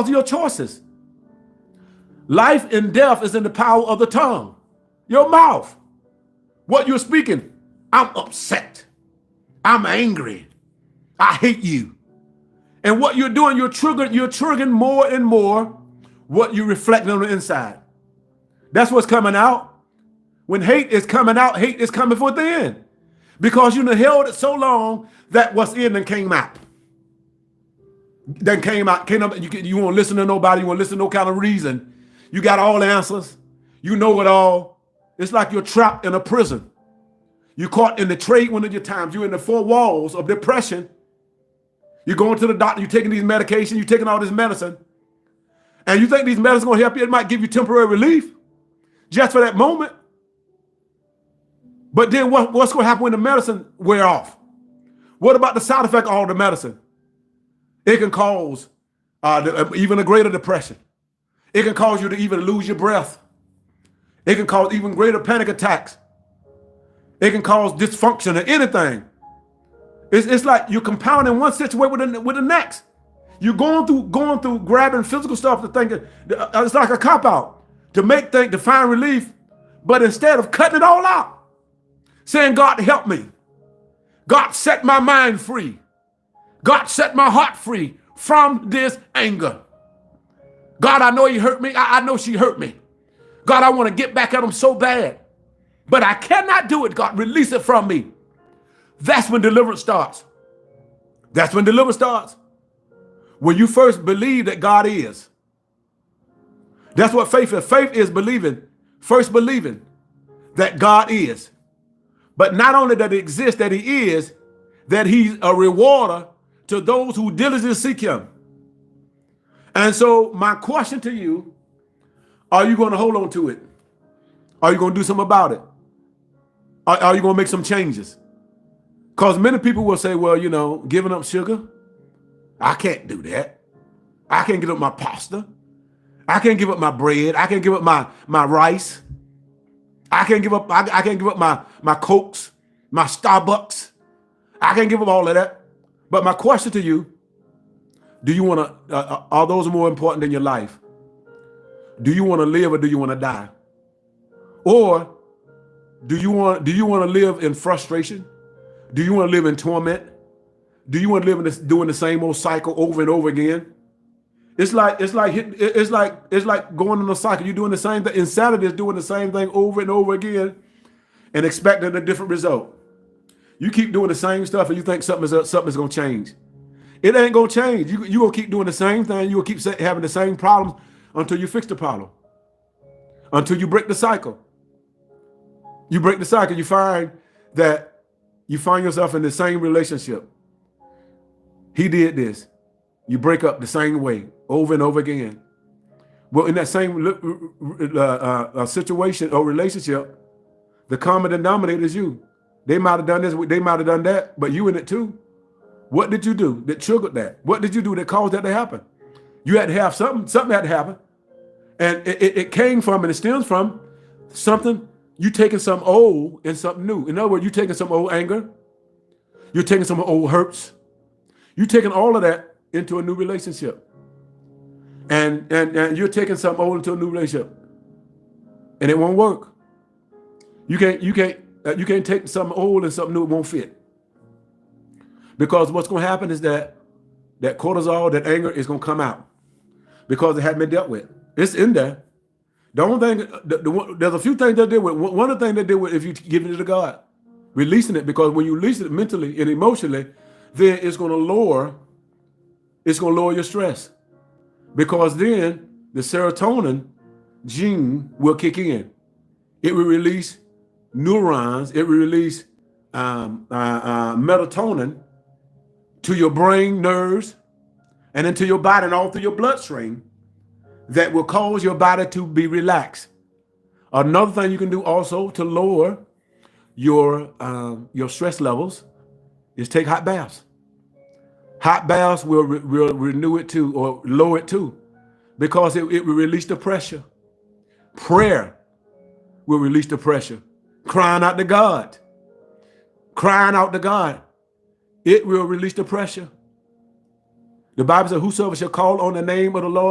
because of your choices. Life and death is in the power of the tongue, your mouth. What you're speaking, I'm upset. I'm angry. I hate you. And what you're doing, you're triggering more and more what you reflect on the inside. That's what's coming out. When hate is coming out, hate is coming within. Because you held it so long that what's in then came out. Then came out. You won't listen to nobody. You won't listen to no kind of reason. You got all the answers. You know it all. It's like you're trapped in a prison. You're caught in the trade one of your times. You're in the four walls of depression. You're going to the doctor. You're taking these medications. You're taking all this medicine. And you think these medicines going to help you. It might give you temporary relief just for that moment. But then what's going to happen when the medicine wear off? What about the side effect of all the medicine? It can cause even a greater depression. It can cause you to even lose your breath. It can cause even greater panic attacks. It can cause dysfunction or anything. It's like you're compounding one situation with the next. You're going through grabbing physical stuff to think it's like a cop-out to find relief, but instead of cutting it all out, saying, God, help me. God, set my mind free. God, set my heart free from this anger. God, I know he hurt me. I know she hurt me. God, I want to get back at him so bad, but I cannot do it. God, release it from me. That's when deliverance starts. That's when deliverance starts. When you first believe that God is. That's what faith is. Faith is believing, first believing that God is. But not only that he exists, that he is, that he's a rewarder to those who diligently seek him. And so my question to you, are you going to hold on to it? Are you going to do something about it? Are you going to make some changes? Because many people will say, well, giving up sugar, I can't do that. I can't give up my pasta. I can't give up my bread. I can't give up my rice. I can't give up my Cokes, my Starbucks. I can't give up all of that. But my question to you, do you want to, are those more important than your life? Do you want to live or do you want to die? Or do you want to live in frustration? Do you want to live in torment? Do you want to live doing the same old cycle over and over again? It's like going in a cycle. You're doing the same thing. Insanity is doing the same thing over and over again and expecting a different result. You keep doing the same stuff and you think something's going to change. It ain't going to change. You're going to keep doing the same thing. You'll keep having the same problems until you fix the problem. Until you break the cycle. You break the cycle, you find yourself in the same relationship. He did this. You break up the same way over and over again. Well, in that same situation or relationship, the common denominator is you. They might have done this, they might have done that, but you in it too. What did you do that triggered that? What did you do that caused that to happen? You had to have something had to happen. And it came from and it stems from something, you taking some old and something new. In other words, you taking some old anger, you're taking some old hurts, you're taking all of that into a new relationship. And you're taking something old into a new relationship. And it won't work. You can't take something old and something new, it won't fit. Because what's going to happen is that cortisol, that anger is going to come out because it hadn't been dealt with. It's in there. The only thing, there's a few things they deal with. One of the things they deal with if you give it to God, releasing it, because when you release it mentally and emotionally, then it's going to lower your stress. Because then the serotonin gene will kick in. It will release neurons. It will release melatonin to your brain, nerves, and into your body and all through your bloodstream that will cause your body to be relaxed. Another thing you can do also to lower your stress levels is take hot baths. Hot baths will renew it too, or lower it too, because it will release the pressure. Prayer will release the pressure. Crying out to God. Crying out to God. It will release the pressure. The Bible says, whosoever shall call on the name of the Lord